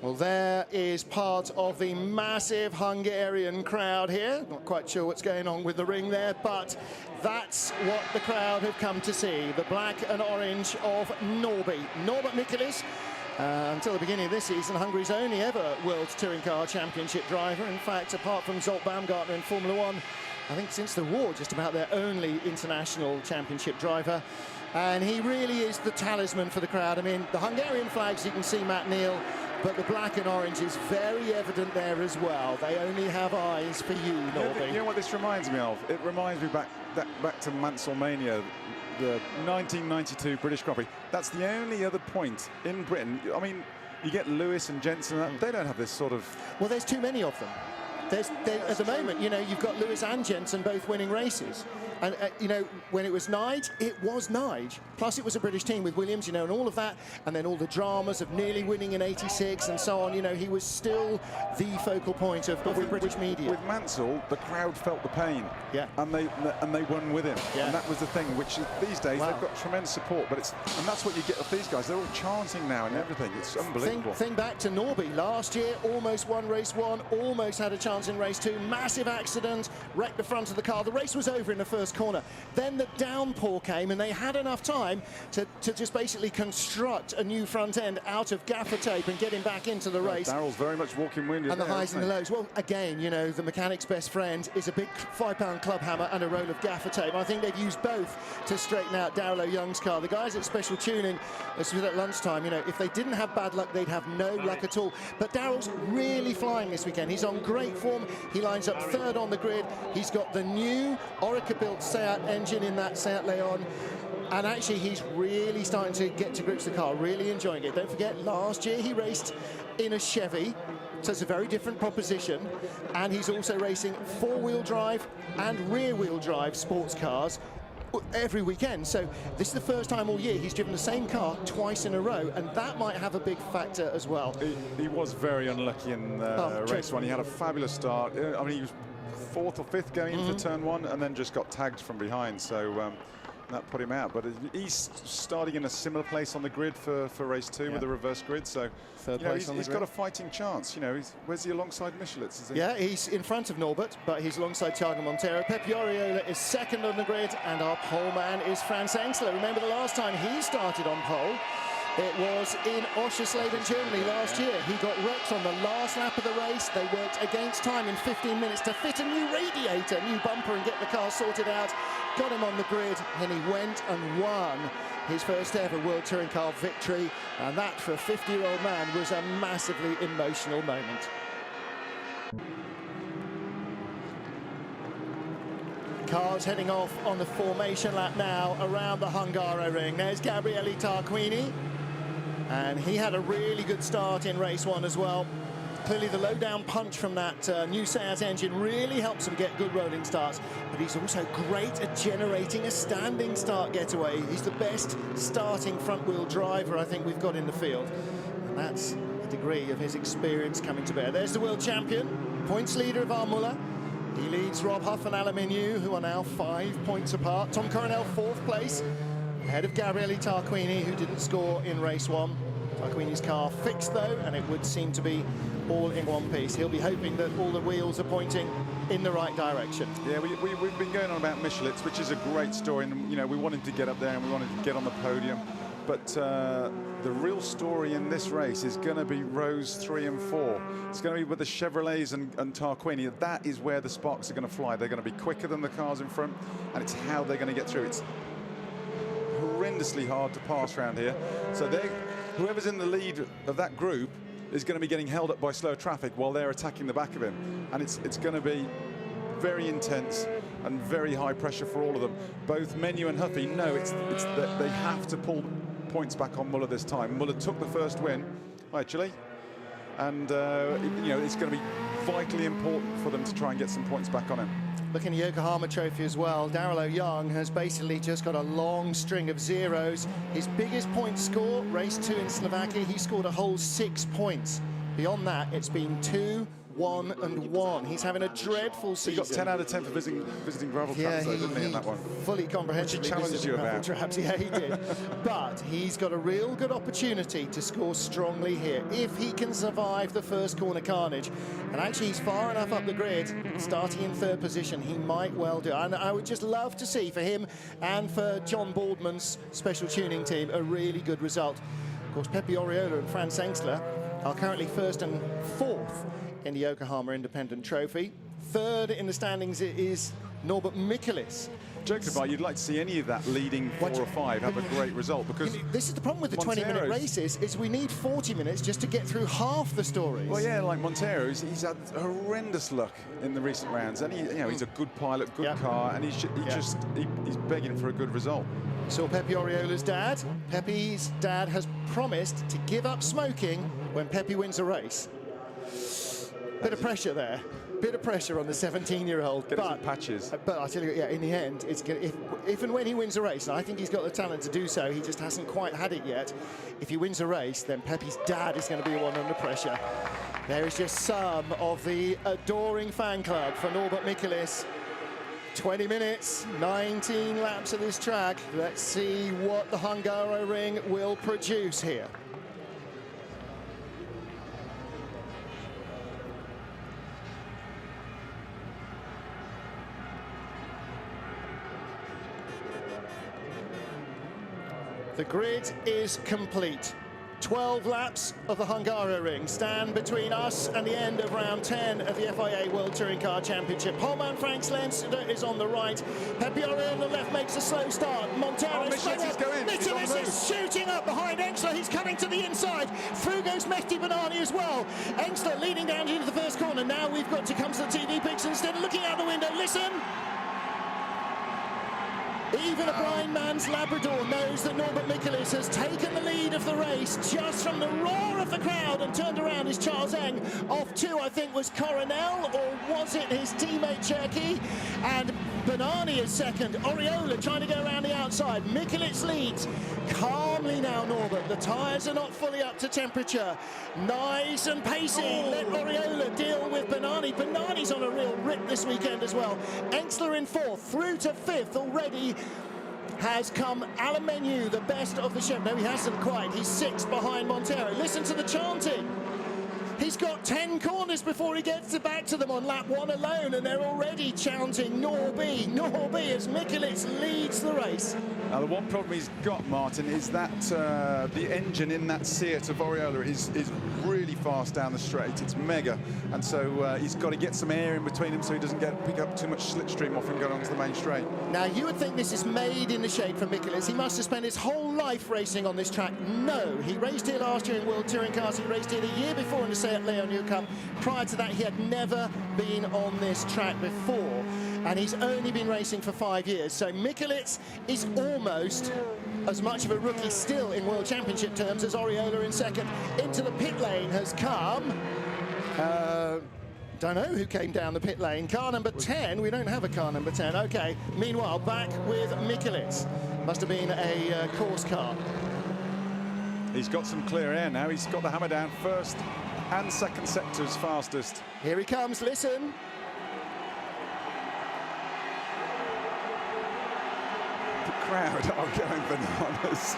Well, there is part of the massive Hungarian crowd here. Not quite sure what's going on with the ring there, but that's what the crowd have come to see. The black and orange of Norby. Norbert Michelis, until the beginning of this season, Hungary's only ever World Touring Car Championship driver. In fact, apart from Zolt Baumgartner in Formula One, I think since the war, just about their only international championship driver. And he really is the talisman for the crowd. I mean, the Hungarian flags, you can see Matt Neal, but the black and orange is very evident there as well. They only have eyes for you, Norby. You know what this reminds me of? It reminds me back to Mansell-Mania, the 1992 British Grand Prix. That's the only other point in Britain. I mean, you get Lewis and Jensen, they don't have this sort of... Well, there's too many of them. At the moment, you know, you've got Lewis and Jensen both winning races. And, you know, when it was Nige, it was Nige. Plus, it was a British team with Williams, you know, and all of that. And then all the dramas of nearly winning in '86 and so on. You know, he was still the focal point of British media. With Mansell, the crowd felt the pain. Yeah. And they won with him. Yeah. And that was the thing, which these days wow. They've got tremendous support. But and that's what you get with these guys. They're all chanting now and everything. It's unbelievable. Think back to Norby last year, almost won race 1, almost had a chance in race 2. Massive accident, wrecked the front of the car. The race was over in the first corner. Then the downpour came and they had enough time to just basically construct a new front end out of gaffer tape and get him back into the race. Darrell's very much walking winded. And the highs and the lows. Well, again, you know, the mechanic's best friend is a big 5-pound club hammer and a roll of gaffer tape. I think they've used both to straighten out Darrell O'Young's car. The guys at Special Tuning, this was at lunchtime, you know, if they didn't have bad luck, they'd have no luck at all. But Darrell's really flying this weekend. He's on great form. He lines up third on the grid. He's got the new Orica-built Seat engine in that Seat Leon. And actually, he's really starting to get to grips with the car, really enjoying it. Don't forget, last year he raced in a Chevy, so it's a very different proposition. And he's also racing four-wheel drive and rear-wheel drive sports cars every weekend. So this is the first time all year he's driven the same car twice in a row, and that might have a big factor as well. He was very unlucky in race 1. He had a fabulous start. I mean, he was 4th or 5th going into turn 1 and then just got tagged from behind, so that put him out. But he's starting in a similar place on the grid for race 2 with the reverse grid, so third place he's got a fighting chance. You know, where's he alongside Michelis? Yeah, he's in front of Norbert, but he's alongside Thiago Monteiro. Pepe Oriola is second on the grid, and our pole man is Franz Ensler. Remember the last time he started on pole? It was in Oschersleben, Germany last year. He got wrecked on the last lap of the race. They worked against time in 15 minutes to fit a new radiator, new bumper, and get the car sorted out. Got him on the grid, and he went and won his first ever World Touring Car victory. And that, for a 50-year-old man, was a massively emotional moment. Cars heading off on the formation lap now around the Hungaroring. There's Gabriele Tarquini. And he had a really good start in race 1 as well. Clearly the low-down punch from that new Seat engine really helps him get good rolling starts. But he's also great at generating a standing start getaway. He's the best starting front-wheel driver I think we've got in the field. And that's the degree of his experience coming to bear. There's the world champion, points leader of Armula. He leads Rob Huff and Alain Menu, who are now 5 points apart. Tom Coronel, 4th place, ahead of Gabriele Tarquini, who didn't score in race 1. Tarquini's car fixed, though, and it would seem to be all in one piece. He'll be hoping that all the wheels are pointing in the right direction. Yeah, we've been going on about Michelis, which is a great story, and you know, we wanted to get up there and we wanted to get on the podium. But the real story in this race is going to be rows 3 and 4. It's going to be with the Chevrolets and Tarquini. That is where the sparks are going to fly. They're going to be quicker than the cars in front, and it's how they're going to get through. It's horrendously hard to pass around here. So whoever's in the lead of that group is going to be getting held up by slow traffic while they're attacking the back of him. And it's going to be very intense and very high pressure for all of them. Both Menu and Huffy know it's that they have to pull points back on Muller this time. Muller took the first win, actually, and you know, it's going to be vitally important for them to try and get some points back on him. Looking at the Yokohama Trophy as well, Darrell O'Young has basically just got a long string of zeros. His biggest point score, race 2 in Slovakia, he scored a whole 6 points. Beyond that, it's been 2, 1-1. He's having a dreadful season. He got 10 out of 10 for visiting gravel tracks, though, didn't he, in that one? Fully comprehensively. Which he challenged you about. Traps. Yeah, he did. But he's got a real good opportunity to score strongly here if he can survive the first corner carnage. And actually, he's far enough up the grid, starting in third position. He might well do. And I would just love to see for him and for John Boardman's special tuning team a really good result. Of course, Pepe Oriola and Franz Engstler are currently first and fourth in the Yokohama Independent Trophy. Third in the standings is Norbert Mikulis. Jokes about, you'd like to see any of that leading 4 or 5 have a great result, because this is the problem with the 20-minute races, is we need 40 minutes just to get through half the stories. Well, yeah, like Montero, he's had horrendous luck in the recent rounds, and he's a good pilot, good car, and he's begging for a good result. So Pepe Oriola's dad. Pepe's dad has promised to give up smoking when Pepe wins a race. Bit of pressure there. Bit of pressure on the 17-year-old. Get some patches. But I tell you, yeah, in the end, it's gonna, if and when he wins a race, and I think he's got the talent to do so, he just hasn't quite had it yet. If he wins a race, then Pepe's dad is going to be the one under pressure. There is just some of the adoring fan club for Norbert Mikulis. 20 minutes, 19 laps of this track. Let's see what the Hungaroring will produce here. The grid is complete. 12 laps of the Hungaroring stand between us and the end of round 10 of the FIA World Touring Car Championship. Holman Frank Slenstra is on the right. Pepe Oriola on the left makes a slow start. Montero is shooting up behind Engstler. He's coming to the inside. Through goes Mehdi Banani as well. Engstler leading down into the first corner. Now we've got to come to the TV pics instead. Looking out the window, listen. Even a blind man's Labrador knows that Norbert Mikulis has taken the lead of the race just from the roar of the crowd and turned around is Charles Eng. Off two, I think, was Coronel, or was it his teammate Cherky? And Banani is second. Oriola trying to go around the outside. Mikulis leads. Calmly now, Norbert. The tyres are not fully up to temperature. Nice and pacey. Let Oriola deal with Banani. Banani's on a real rip this weekend as well. Engstler in fourth, through to fifth already. Has come Alan Menu, the best of the show. No, he hasn't quite. He's sixth behind Montero. Listen to the chanting. He's got 10 corners before he gets back to them on lap 1 alone, and they're already chanting Norby, Norby, as Mikulis leads the race. Now, the one problem he's got, Martin, is that the engine in that Seat of Oriola is really fast down the straight. It's mega, and so he's got to get some air in between him so he doesn't pick up too much slipstream off him going onto the main straight. Now, you would think this is made in the shade for Mikulis. He must have spent his whole life racing on this track. No, he raced here last year in World Touring Cars. He raced here the year before in the Seat Leon Cup. Prior to that, he had never been on this track before, and he's only been racing for 5 years. So Mikulis is almost as much of a rookie still in World Championship terms as Oriola in second. Into the pit lane has come don't know who came down the pit lane. Car number 10. We don't have a car number 10. Okay. Meanwhile, back with Mikulis. Must have been a course car. He's got some clear air now. He's got the hammer down first and second sectors fastest. Here he comes, listen. The crowd are going bananas.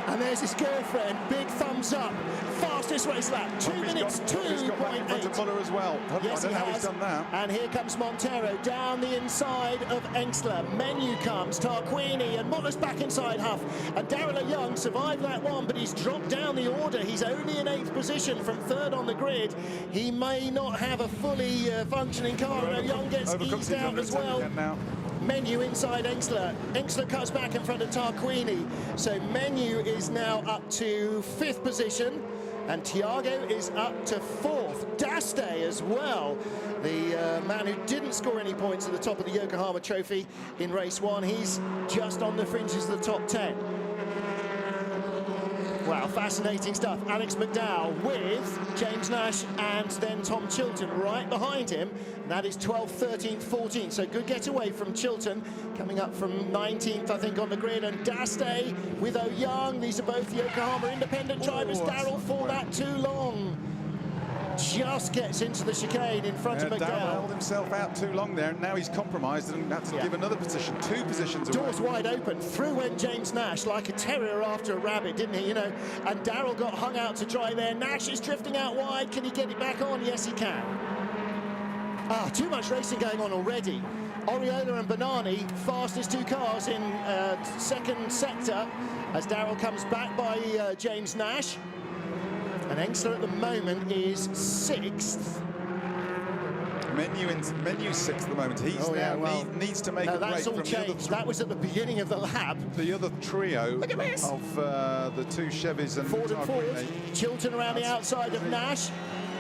And there's his girlfriend, big thumbs up. Fastest race lap, 2 minutes 2.8. Muller as well. Yes, I don't know how he's done that. And here comes Montero down the inside of Engstler. Menu comes, Tarquini, and Muller's back inside Huff. And Darrell Young survived lap 1, but he's dropped down the order. He's only in 8th position from 3rd on the grid. He may not have a fully functioning car, and Young gets eased out as well. Menu inside Engstler. Engstler cuts back in front of Tarquini. So Menu is now up to 5th position, and Thiago is up to 4th. Daste as well, the man who didn't score any points at the top of the Yokohama Trophy in race 1. He's just on the fringes of the top 10. Wow, fascinating stuff. Alex McDowell with James Nash and then Tom Chilton right behind him. And that is 12th, 13th, 14th. So good getaway from Chilton, coming up from 19th, I think, on the grid. And Daste with O'Young. These are both Yokohama independent drivers. Darrell for that too long. just gets into the chicane in front of Darrell McDowell. held himself out too long there, and now he's compromised and had to give another position, 2 positions away. Doors wide open. Through went James Nash like a terrier after a rabbit, didn't he? You know, and Darrell got hung out to dry there. Nash is drifting out wide. Can he get it back on? Yes, he can. Too much racing going on already. Oriola and Banani, fastest 2 cars in second sector, as Darrell comes back by James Nash. And Engstler at the moment is 6th. Menu's 6th at the moment. He's needs to make a break that's all from changed. That was at the beginning of the lap. The other trio Look at this. of the 2 Chevys and Ford and Ford. Tarquini. Chilton around the outside of Nash.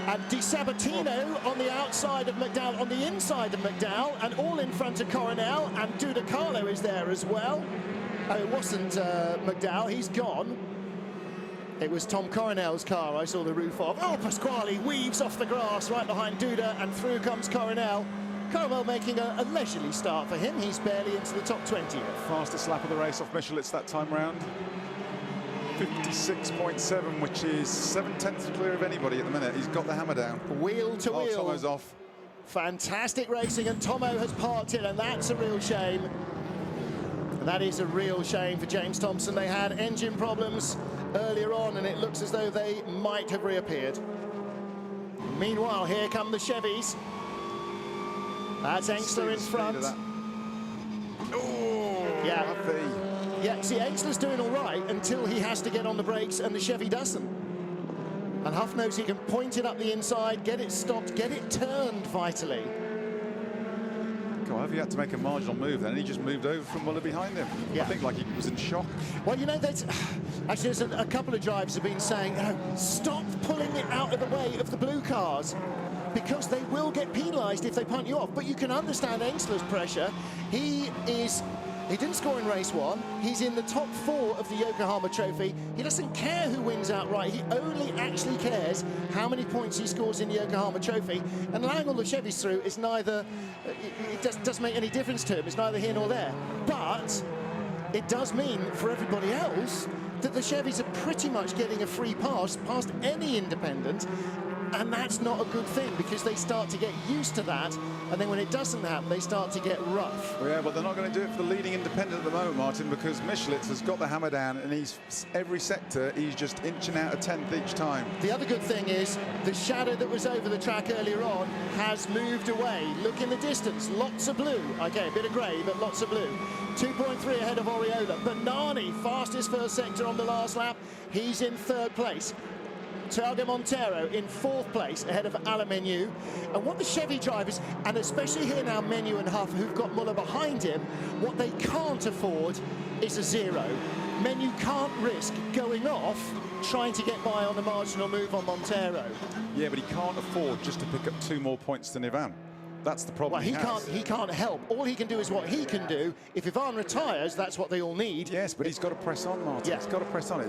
And Di Sabatino on the outside of McDowell, on the inside of McDowell, and all in front of Coronel. And Duda Carlo is there as well. Oh, it wasn't McDowell, he's gone. It was Tom Coronel's car I saw the roof of. Oh, Pasquale weaves off the grass right behind Duda, and through comes Coronel. Coronel making a leisurely start for him. He's barely into the top 20. Fastest lap of the race off Michelitz that time round. 56.7, which is 7/10 clear of anybody at the minute. He's got the hammer down. Wheel to wheel. Tomo's off. Fantastic racing, and Tomo has parked in, and that's a real shame. That is a real shame for James Thompson. They had engine problems earlier on, and it looks as though they might have reappeared. Meanwhile, here come the Chevys. That's Engstler in front. Oh, yeah. Huffy. Yeah, see, Engstler's doing all right until he has to get on the brakes and the Chevy doesn't. And Huff knows he can point it up the inside, get it stopped, get it turned vitally. God, Huffy had to make a marginal move then, and he just moved over from Muller behind him. Yeah. I think like he was in shock. Well, you know, actually there's a couple of drivers have been saying, stop pulling it out of the way of the blue cars, because they will get penalised if they punt you off. But you can understand Engstler's pressure. He didn't score in race 1. He's in the top 4 of the Yokohama Trophy. He doesn't care who wins outright. He only actually cares how many points he scores in the Yokohama Trophy. And allowing all the Chevys through is neither, it doesn't make any difference to him. It's neither here nor there. But it does mean for everybody else that the Chevys are pretty much getting a free pass past any independent. And that's not a good thing, because they start to get used to that, and then when it doesn't happen, they start to get rough. Yeah, but they're not going to do it for the leading independent at the moment, Martin, because Michelitz has got the hammer down, and every sector he's just inching out a 10th each time. The other good thing is the shadow that was over the track earlier on has moved away. Look in the distance, lots of blue. Okay, a bit of grey, but lots of blue. 2.3 ahead of Oriola. Banani, fastest first sector on the last lap. He's in 3rd place. Thiago Montero in 4th place ahead of Alain Menu. And what the Chevy drivers, and especially here now Menu and Huff, who've got Muller behind him, what they can't afford is a 0. Menu can't risk going off trying to get by on a marginal move on Montero. Yeah, but he can't afford just to pick up 2 more points than Ivan. That's the problem. Well, he can't help. All he can do is what he can do. If Ivan retires, that's what they all need. Yes, but he's got to press on, Martin. Yeah. He's got to press on.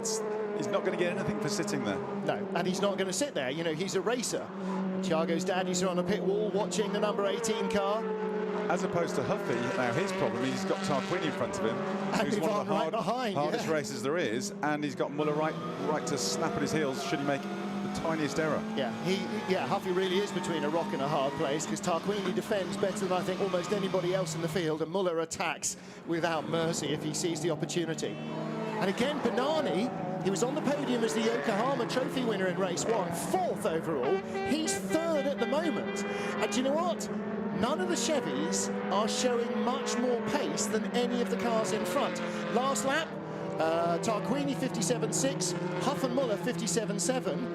He's not going to get anything for sitting there. No, and he's not going to sit there. You know, he's a racer. Thiago's daddies are on the pit wall watching the number 18 car. As opposed to Huffy, now his problem is he's got Tarquini in front of him, and who's one of the behind, hardest racers there is, and he's got Muller right to snap at his heels should he make the tiniest error. Yeah, Huffy really is between a rock and a hard place, because Tarquini defends better than I think almost anybody else in the field, and Muller attacks without mercy if he sees the opportunity. And again, Banani, he was on the podium as the Yokohama Trophy winner in race 1, 4th overall. He's 3rd at the moment. And do you know what? None of the Chevys are showing much more pace than any of the cars in front. Last lap, Tarquini 57.6, Huff and Muller 57.7.